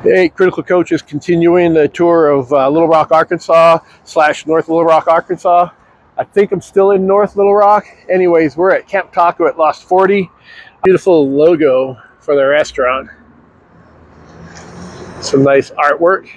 Hey, Critical Coach is continuing the tour of Little Rock, Arkansas / North Little Rock, Arkansas. I think I'm still in North Little Rock. Anyways, we're at Camp Taco at Lost 40. Beautiful logo for the restaurant. Some nice artwork.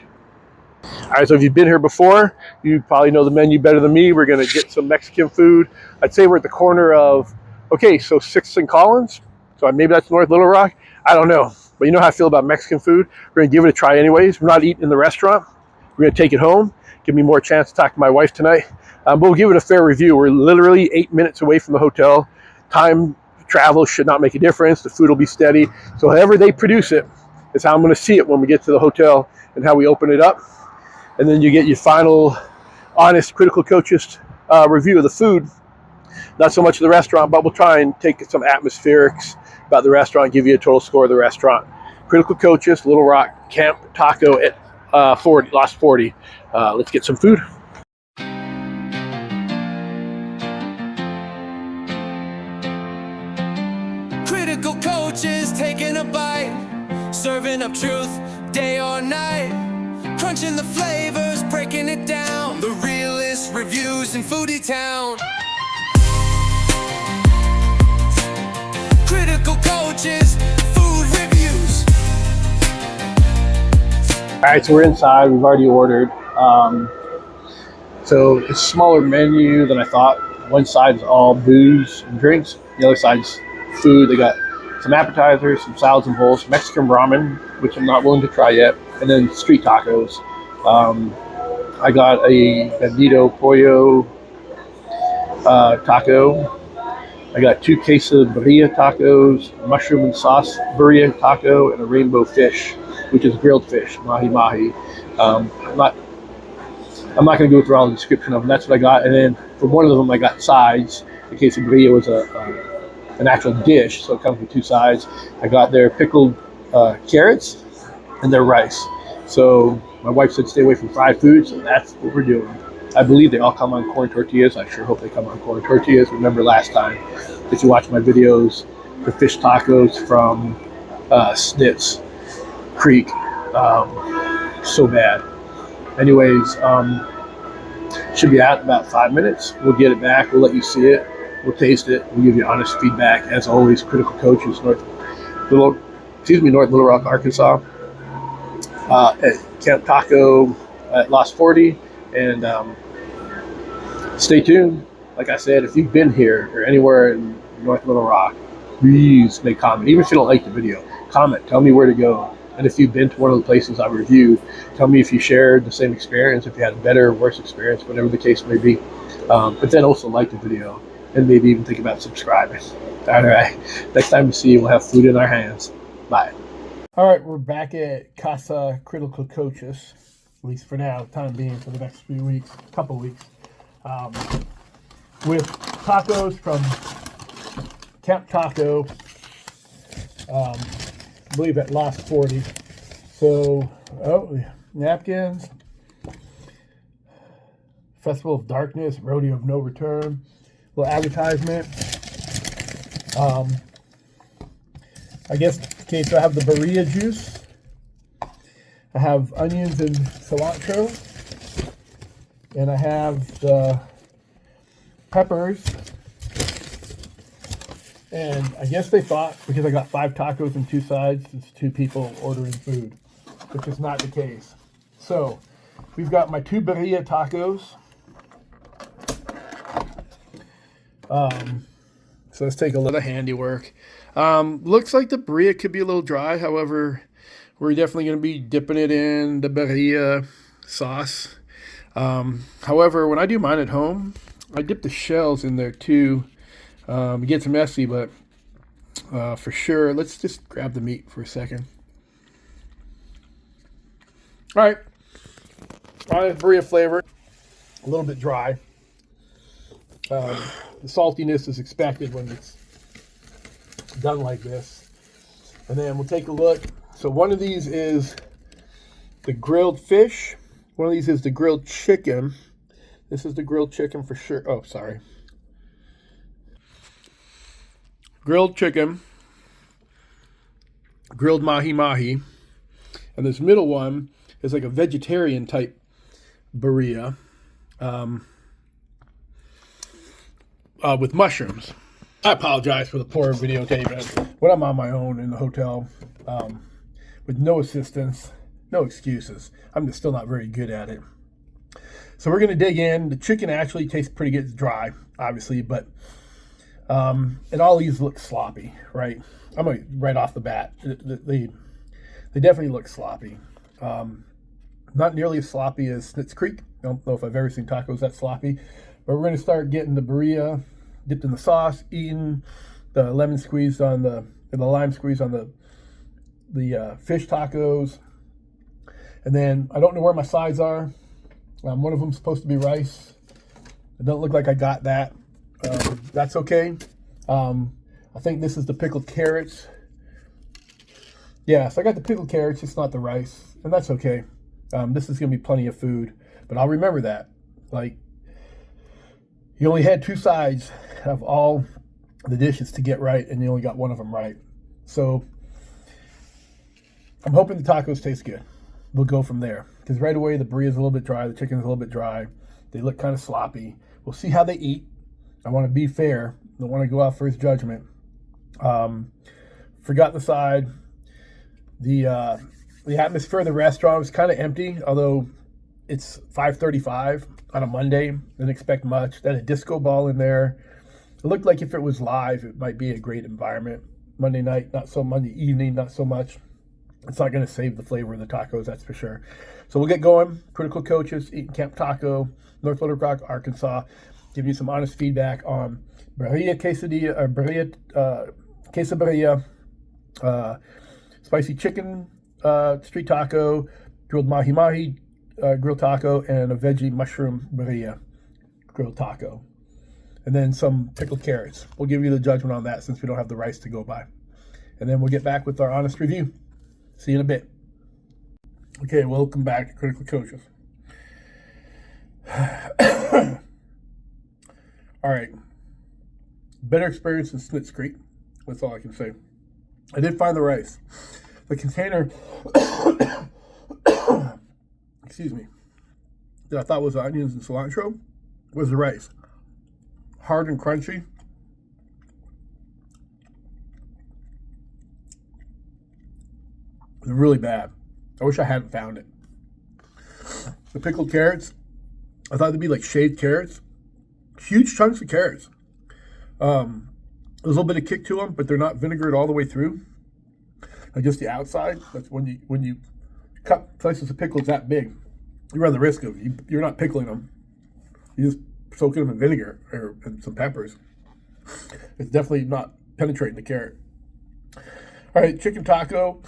All right, so if you've been here before, you probably know the menu better than me. We're going to get some Mexican food. I'd say we're at the corner of, okay, so 6th and Collins. So maybe that's North Little Rock. I don't know. But you know how I feel about Mexican food. We're going to give it a try anyways. We're not eating in the restaurant. We're going to take it home. Give me more chance to talk to my wife tonight. But we'll give it a fair review. We're literally 8 minutes away from the hotel. Time travel should not make a difference. The food will be steady. So however they produce it is how I'm going to see it when we get to the hotel and how we open it up. And then you get your final honest Critical Coaches review of the food. Not so much of the restaurant, but we'll try and take some atmospherics about the restaurant, give you a total score of the restaurant. Critical Coaches, Little Rock, Camp Taco at Lost 40. Let's get some food. Critical Coaches taking a bite, serving up truth day or night. Crunching the flavors, breaking it down. The realest reviews in Foodie Town. Critical Coaches, food reviews. All right, so we're inside. We've already ordered. So it's a smaller menu than I thought. One side's all booze and drinks. The other side's food. They got some appetizers, some salads and bowls, Mexican ramen, which I'm not willing to try yet, and then street tacos. I got a bandito pollo taco. I got 2 cases of Birria tacos, mushroom and sauce Birria taco, and a rainbow fish, which is grilled fish, mahi-mahi. I'm not going to go through all the description of them. That's what I got. And then for one of them, I got sides. The case of Birria was an actual dish, so it comes with 2 sides. I got their pickled carrots and their rice. So my wife said stay away from fried food, so that's what we're doing. I believe they all come on corn tortillas. I sure hope they come on corn tortillas. Remember last time, if you watch my videos, the fish tacos from Snitz Creek, so bad. Anyways, should be out in about 5 minutes. We'll get it back. We'll let you see it. We'll taste it. We'll give you honest feedback. As always, Critical Coaches, North Little Rock, Arkansas. At Camp Taco at Lost 40. And stay tuned. Like I said, if you've been here or anywhere in North Little Rock, please make comment. Even if you don't like the video, comment. Tell me where to go. And if you've been to one of the places I reviewed, tell me if you shared the same experience, if you had a better or worse experience, whatever the case may be. But then also like the video and maybe even think about subscribing. All right. Next time we see you, we'll have food in our hands. Bye. All right, we're back at Casa Kritical Kocsis, at least for now, time being, for the next few weeks, couple weeks, with tacos from Camp Taco, I believe at Lost 40. So, napkins, Festival of Darkness, Rodeo of No Return, little advertisement. I guess, okay, so I have the Birria juice. I have onions and cilantro. And I have the peppers. And I guess they thought, because I got 5 tacos and 2 sides, it's 2 people ordering food, which is not the case. So, we've got my 2 Birria tacos. So let's take a look at the handiwork. Looks like the Birria could be a little dry. However, we're definitely going to be dipping it in the Birria sauce. However, when I do mine at home, I dip the shells in there too. It gets messy, but for sure, let's just grab the meat for a second. All right. Birria flavor, a little bit dry. The saltiness is expected when it's done like this. And then we'll take a look. So one of these is the grilled fish. One of these is the grilled chicken. This is the grilled chicken for sure. Oh, sorry. Grilled chicken, grilled mahi-mahi, And this middle one is like a vegetarian type birria with mushrooms. I apologize for the poor videotaping. When I'm on my own in the hotel with no assistance, no excuses. I'm just still not very good at it. So we're going to dig in. The chicken actually tastes pretty good. It's dry, obviously, but and all these look sloppy, right? I'm going to right off the bat. They definitely look sloppy. Not nearly as sloppy as Snitz Creek. I don't know if I've ever seen tacos that sloppy. But we're going to start getting the birria dipped in the sauce, eating the lemon squeezed on the lime squeezed on the fish tacos. And then I don't know where my sides are. One of them's supposed to be rice. It doesn't look like I got that. That's okay. I think this is the pickled carrots. Yeah, so I got the pickled carrots, it's not the rice, and that's okay. This is going to be plenty of food, but I'll remember that. Like, you only had 2 sides of all the dishes to get right, and you only got one of them right. So I'm hoping the tacos taste good. We'll go from there. Because right away, the birria is a little bit dry. The chicken's a little bit dry. They look kind of sloppy. We'll see how they eat. I want to be fair. Don't want to go out first judgment. Forgot the side. The atmosphere of the restaurant was kind of empty, although it's 5:35 on a Monday. Didn't expect much. They had a disco ball in there. It looked like if it was live, it might be a great environment. Monday night, not so. Monday evening, not so much. It's not going to save the flavor of the tacos, that's for sure. So we'll get going. Critical Coaches, Eating Camp Taco, North Little Rock, Arkansas. Give you some honest feedback on Birria quesadilla, or Birria, quesadilla, spicy chicken street taco, grilled mahi-mahi grilled taco, and a veggie mushroom birria grilled taco. And then some pickled carrots. We'll give you the judgment on that since we don't have the rice to go by. And then we'll get back with our honest review. See you in a bit. Okay, welcome back to Critical Coaches. All right. Better experience than Snitz Creek. That's all I can say. I did find the rice. The container, excuse me, that I thought was onions and cilantro was the rice. Hard and crunchy. It was really bad. I wish I hadn't found it. The pickled carrots, I thought they'd be like shaved carrots. Huge chunks of carrots. There's a little bit of kick to them, but they're not vinegared all the way through. Like just the outside. That's when you cut slices of pickles that big, you run the risk of you're not pickling them. You just soak them in vinegar and some peppers. It's definitely not penetrating the carrot. All right, chicken taco.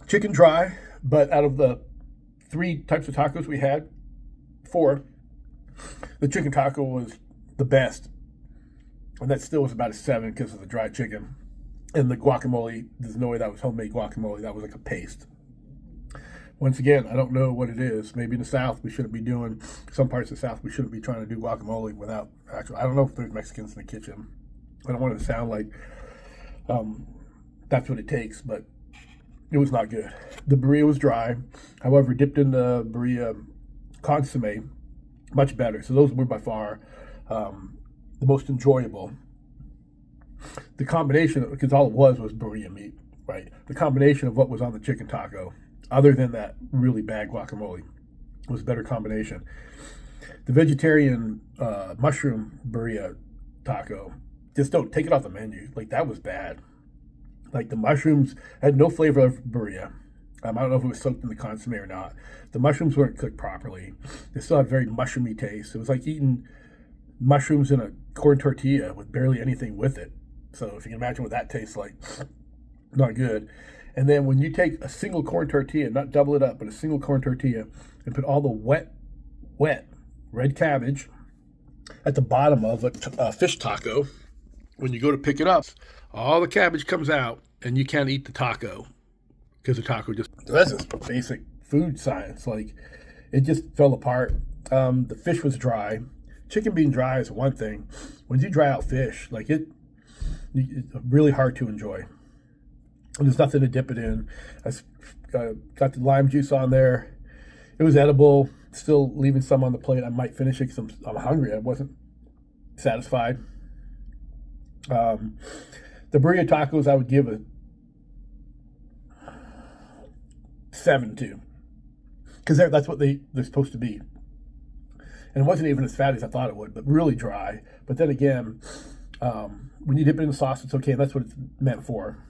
Chicken dry, but out of the 3 types of tacos we had, 4, the chicken taco was the best. And that still was about a 7 because of the dry chicken. And the guacamole, there's no way that was homemade guacamole. That was like a paste. Once again, I don't know what it is. Maybe in the South, we shouldn't be doing, some parts of the South, we shouldn't be trying to do guacamole without actual, I don't know if there's Mexicans in the kitchen. I don't want it to sound like that's what it takes, but it was not good. The birria was dry. However, dipped in the birria consomme, much better. So those were by far the most enjoyable. The combination, because all it was birria meat, right? The combination of what was on the chicken taco, other than that really bad guacamole, was a better combination. The vegetarian mushroom birria taco, just don't take it off the menu. Like, that was bad. Like, the mushrooms had no flavor of birria. I don't know if it was soaked in the consomme or not. The mushrooms weren't cooked properly. They still had very mushroomy taste. It was like eating mushrooms in a corn tortilla with barely anything with it. So if you can imagine what that tastes like, not good. And then when you take a single corn tortilla, not double it up, but a single corn tortilla, and put all the wet red cabbage at the bottom of a fish taco, when you go to pick it up, all the cabbage comes out, and you can't eat the taco because the taco just, that's just basic food science. Like, it just fell apart. The fish was dry. Chicken being dry is one thing. When you dry out fish, like it's really hard to enjoy. And there's nothing to dip it in. I got the lime juice on there. It was edible. Still leaving some on the plate. I might finish it because I'm hungry. I wasn't satisfied. The Birria tacos I would give a 7 to, because that's what they're supposed to be. And it wasn't even as fatty as I thought it would, but really dry. But then again, when you dip it in the sauce, it's okay. That's what it's meant for.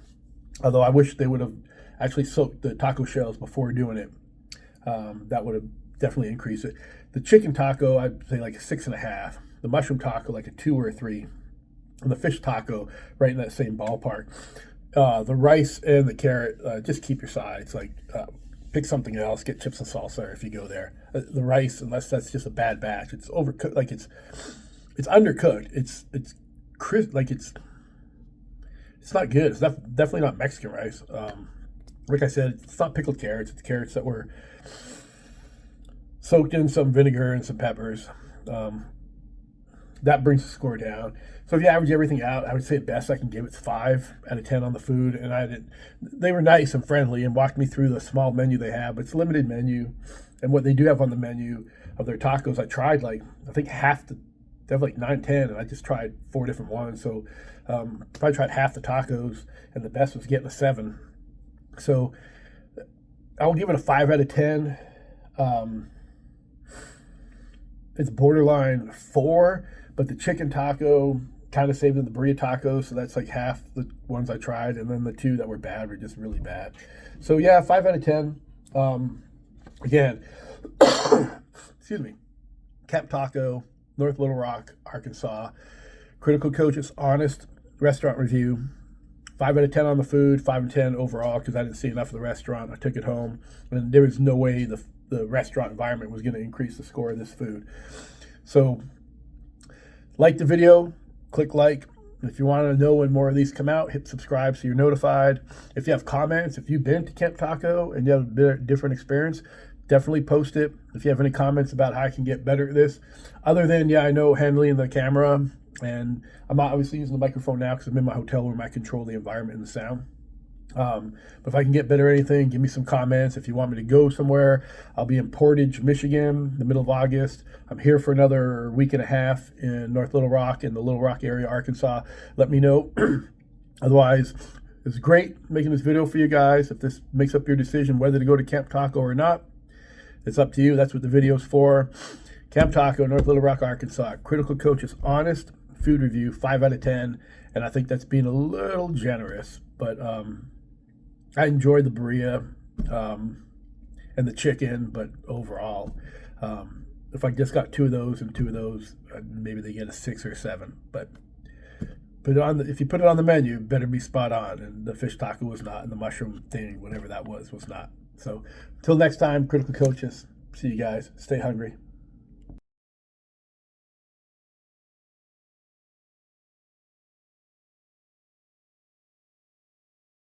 Although I wish they would have actually soaked the taco shells before doing it. That would have definitely increased it. The chicken taco, I'd say like a 6.5. The mushroom taco, like a 2 or a 3. And the fish taco, right in that same ballpark. The rice and the carrot, just keep your sides. Like, pick something else. Get chips and salsa if you go there. The rice, unless that's just a bad batch, it's overcooked. Like it's undercooked. It's crisp. Like it's not good. It's definitely not Mexican rice. Like I said, it's not pickled carrots. It's carrots that were soaked in some vinegar and some peppers. That brings the score down. So if you average everything out, I would say at best I can give it 5 out of 10 on the food. And they were nice and friendly and walked me through the small menu they have. But it's a limited menu. And what they do have on the menu of their tacos, I tried I think they have like 9, 10, and I just tried 4 different ones. So if I tried half the tacos, and the best was getting a 7. So I'll give it a 5 out of 10. It's borderline 4, but the chicken taco kind of saved in the Birria taco, so that's like half the ones I tried, and then the 2 that were bad were just really bad. So yeah, 5 out of 10. Again, excuse me, Camp Taco, North Little Rock, Arkansas. Critical Kocsis honest restaurant review. 5 out of 10 on the food, 5 out of 10 overall, because I didn't see enough of the restaurant. I took it home, and there was no way the restaurant environment was going to increase the score of this food. So, like the video, click like. If you want to know when more of these come out, hit subscribe so you're notified. If you have comments, if you've been to Camp Taco and you have a bit different experience, definitely post it. If you have any comments about how I can get better at this, other than, I know handling the camera, and I'm obviously using the microphone now because I'm in my hotel room. I control the environment and the sound. But if I can get better at anything, give me some comments. If you want me to go somewhere, I'll be in Portage, Michigan, the middle of August. I'm here for another week and a half in North Little Rock, in the Little Rock area, Arkansas. Let me know. Otherwise, it's great making this video for you guys. If this makes up your decision whether to go to Camp Taco or not, it's up to you. That's what the video's for. Camp Taco, North Little Rock, Arkansas. Critical Kocsis honest food review, 5 out of 10. And I think that's being a little generous. But I enjoyed the Birria and the chicken, but overall, if I just got 2 of those and 2 of those, maybe they get a 6 or 7. But if you put it on the menu, it better be spot on. And the fish taco was not, and the mushroom thing, whatever that was not. So until next time, Critical Kocsis. See you guys. Stay hungry.